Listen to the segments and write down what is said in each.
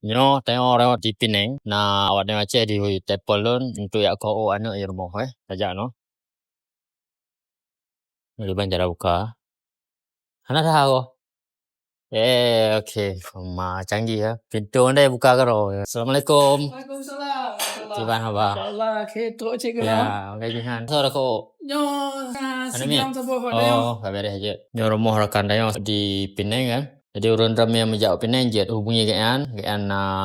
tengok orang di Penang, na awak tengok Aceh di Tepolon untuk yak kau anak ya rumah saja no. Ni ban cara buka. Anak tahu. Okey. Canggih ya. Pintu anda buka karo. Assalamualaikum. Waalaikumsalam. Gimana abah? Insyaallah ketok cik ke Ya, gajihan. Sore ko. Nyo siang sabuh pada yo. Beres aja. Nyo rumah rekan dayo di Penang kan. Jadi urun ram yang menjauh Penang jet hubungi kan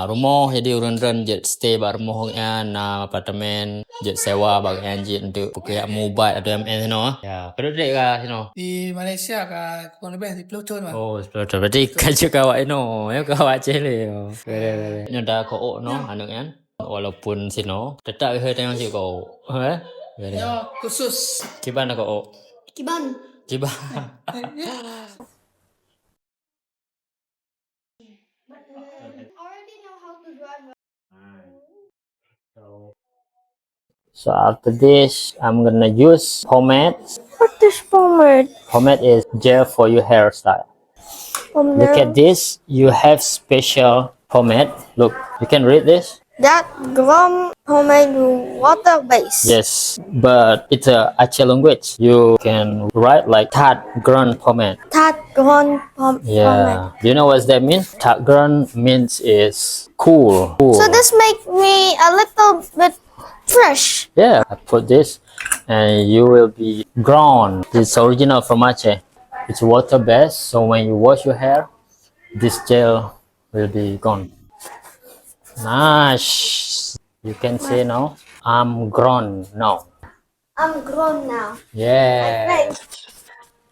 rumah jadi urun ram jet stay bar rumah kan apartemen jet sewa bagian jet untuk pakai mobile atau MN no. Ya, perlu dek ka sino. Di Malaysia ka kurang lebih di Pluton mah. Oh, betul. Berarti kacu kawak ino, ya kawak cele. Bere. Nyo dah ko no anu kan. Walaupun sino tetap ke tengok si ko. Bere. Yo khusus. Kiban ko. Kiban. Kiban. Already know how to drive. So after this, I'm gonna use pomade. What is pomade? Pomade is gel for your hairstyle. Look at this. You have special pomade. Look, you can read this. That gum pomade water base. Yes, but it's a Aceh language. You can write like tat grun pomade. That gum pomade. Yeah. Do you know what that means? Tat grun means is cool. So this make me a little bit fresh. Yeah, I put this and you will be grown. It's original from Aceh. It's water based, so when you wash your hair, this gel will be gone. Nice. You can say now, I'm grown now. I'm grown now. Yeah. Thanks.